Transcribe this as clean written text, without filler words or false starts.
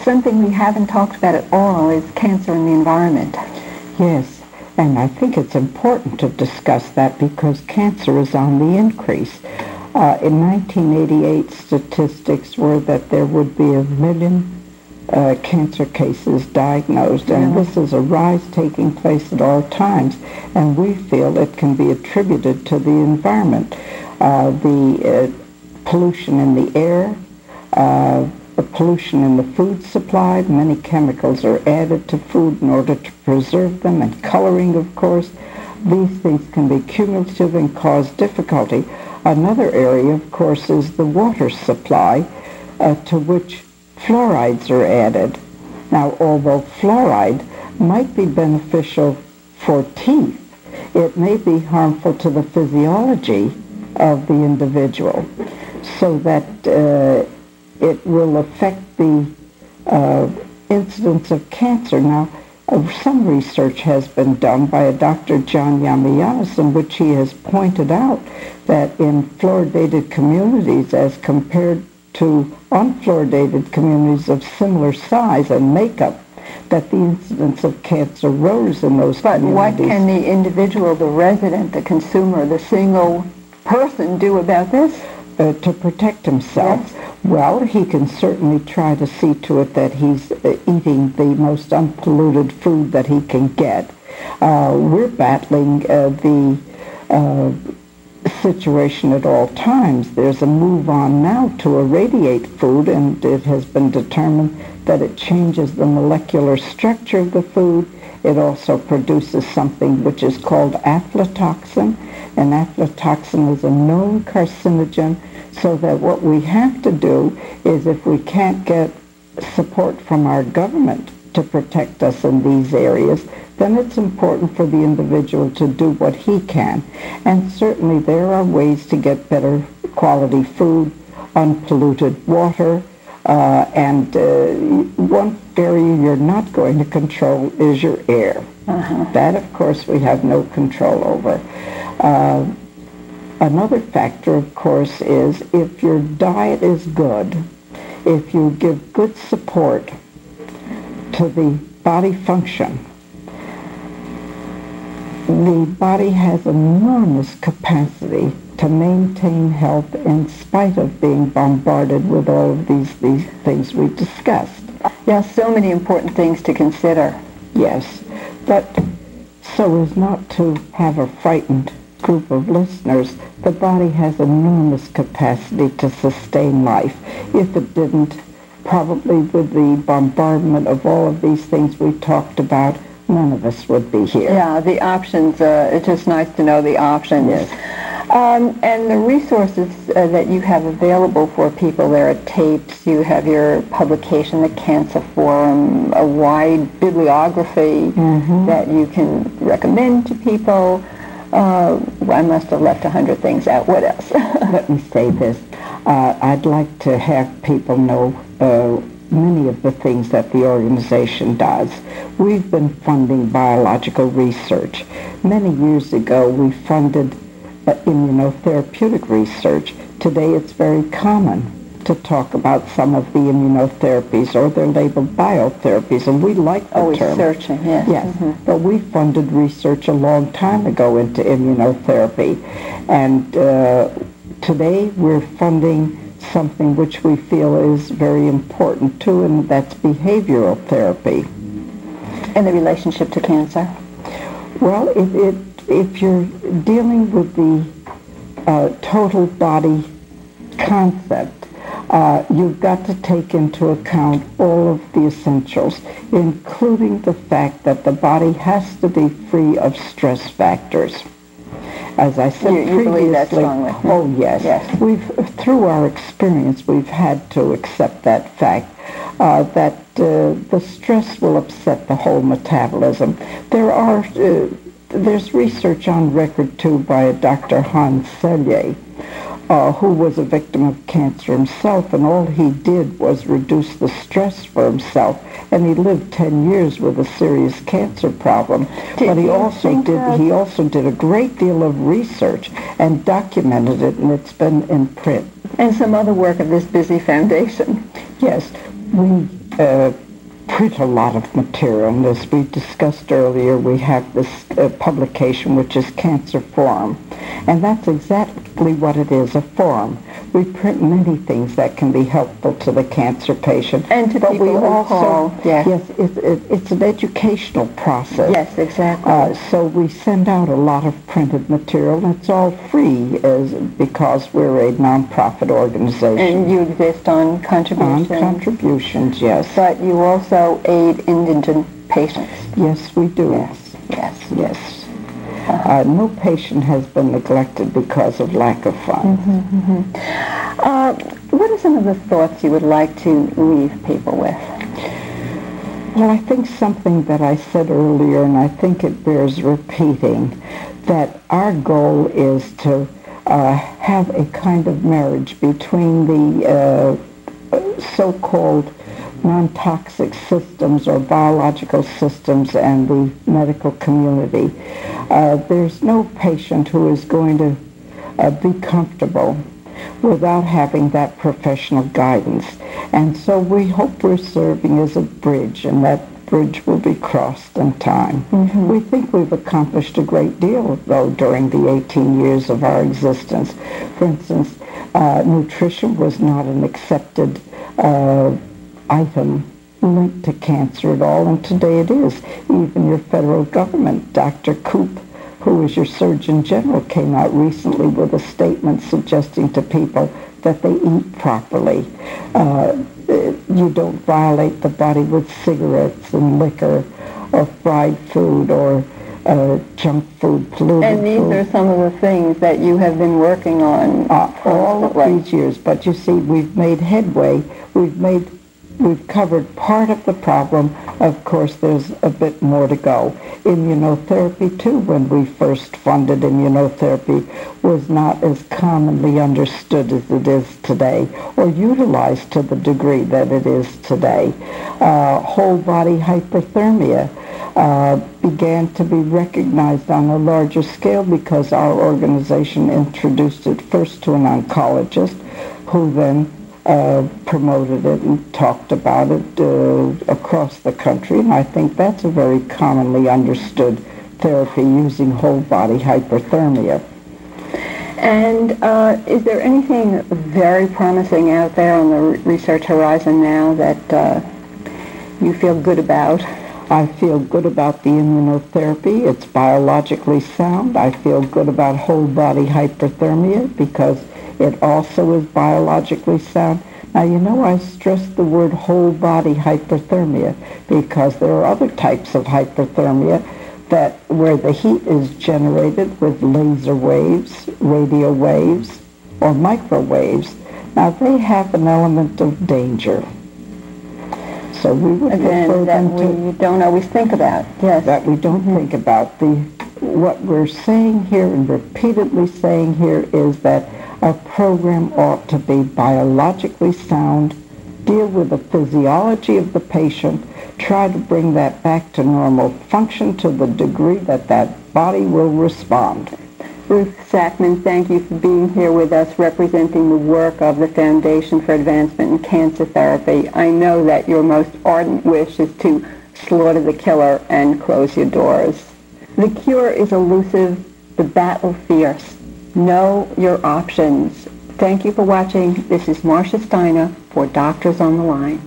something we haven't talked about at all is cancer in the environment. Yes, and I think it's important to discuss that because cancer is on the increase. In 1988, statistics were that there would be 1 million cancer cases diagnosed, and this is a rise taking place at all times, and we feel it can be attributed to the environment. The pollution in the air, the pollution in the food supply, many chemicals are added to food in order to preserve them, and coloring, of course. These things can be cumulative and cause difficulty. Another area, of course, is the water supply, to which fluorides are added. Now, although fluoride might be beneficial for teeth, it may be harmful to the physiology of the individual, so that it will affect the incidence of cancer. Now, some research has been done by a Dr. John Yamayanis in which he has pointed out that in fluoridated communities as compared to unfluoridated communities of similar size and makeup, that the incidence of cancer rose in those communities. But what can the individual, the resident, the consumer, the single person do about this? To protect himself? Yes. Well, he can certainly try to see to it that he's eating the most unpolluted food that he can get. We're battling the situation at all times. There's a move on now to irradiate food, and it has been determined that it changes the molecular structure of the food. It also produces something which is called aflatoxin, and aflatoxin is a known carcinogen, so that what we have to do is, if we can't get support from our government to protect us in these areas, then it's important for the individual to do what he can. And certainly there are ways to get better quality food, unpolluted water, and one area you're not going to control is your air. That, of course, we have no control over. Another factor, of course, is if your diet is good, if you give good support to the body function, the body has enormous capacity to maintain health in spite of being bombarded with all of these things we discussed. Yeah, so many important things to consider. Yes, but so as not to have a frightened group of listeners, the body has enormous capacity to sustain life. If it didn't, probably with the bombardment of all of these things we talked about, none of us would be here. Yeah, the options, it's just nice to know the options. Yes. And the resources that you have available for people, there are tapes, you have your publication, the Cancer Forum, a wide bibliography that you can recommend to people. I must have left 100 things out. What else? Let me say this. I'd like to have people know many of the things that the organization does. We've been funding biological research. Many years ago, we funded immunotherapeutic research. Today, it's very common to talk about some of the immunotherapies, or they're labeled biotherapies, and we like the term. Researching, yes. Yes, but we funded research a long time ago into immunotherapy, and today we're funding something which we feel is very important too, and that's behavioral therapy. And the relationship to cancer? Well, if you're dealing with the total body concept, you've got to take into account all of the essentials, including the fact that the body has to be free of stress factors. As I said previously, believe that strongly. Oh yes. Through our experience, we've had to accept that fact, that the stress will upset the whole metabolism. There's research on record too by a Dr. Hans Selye, who was a victim of cancer himself, and all he did was reduce the stress for himself, and he lived 10 years with a serious cancer problem. But he also did a great deal of research and documented it, and it's been in print. And some other work of this busy foundation. Yes, we print a lot of material, and as we discussed earlier, we have this publication which is Cancer Forum, and that's exactly what it is, a forum. We print many things that can be helpful to the cancer patient. And to but people we who also, call. yes, it's an educational process. Yes, exactly. So we send out a lot of printed material, and it's all free because we're a nonprofit organization. And you exist on contributions. On contributions, yes. But you also aid indigent patients. Yes, we do. Yes. Yes. No patient has been neglected because of lack of funds. What are some of the thoughts you would like to leave people with? Well, I think something that I said earlier, and I think it bears repeating, that our goal is to have a kind of marriage between the so-called non-toxic systems or biological systems and the medical community. There's no patient who is going to be comfortable without having that professional guidance. And so we hope we're serving as a bridge, and that bridge will be crossed in time. We think we've accomplished a great deal, though, during the 18 years of our existence. For instance, nutrition was not an accepted item linked to cancer at all, and today it is. Even your federal government, Dr. Koop, who is your Surgeon General, came out recently with a statement suggesting to people that they eat properly. You don't violate the body with cigarettes and liquor or fried food or junk food, polluted And these food. are some of the things that you have been working on All of these years. But you see, we've made headway. We've covered part of the problem. Of course, there's a bit more to go. Immunotherapy, too, when we first funded immunotherapy, was not as commonly understood as it is today, or utilized to the degree that it is today. Whole body hyperthermia began to be recognized on a larger scale because our organization introduced it first to an oncologist, who then promoted it and talked about it across the country, and I think that's a very commonly understood therapy, using whole body hyperthermia. And is there anything very promising out there on the research horizon now that you feel good about? I feel good about the immunotherapy. It's biologically sound. I feel good about whole body hyperthermia because it also is biologically sound. Now, I stress the word whole body hyperthermia because there are other types of hyperthermia where the heat is generated with laser waves, radio waves, or microwaves. Now, they have an element of danger. So we would prefer them to... we don't always think about, yes. That we don't think about. What we're saying here and repeatedly saying here is that our program ought to be biologically sound, deal with the physiology of the patient, try to bring that back to normal function to the degree that body will respond. Ruth Sackman, thank you for being here with us representing the work of the Foundation for Advancement in Cancer Therapy. I know that your most ardent wish is to slaughter the killer and close your doors. The cure is elusive, the battle fierce. Know your options. Thank you for watching. This is Marcia Steiner for Doctors on the Line.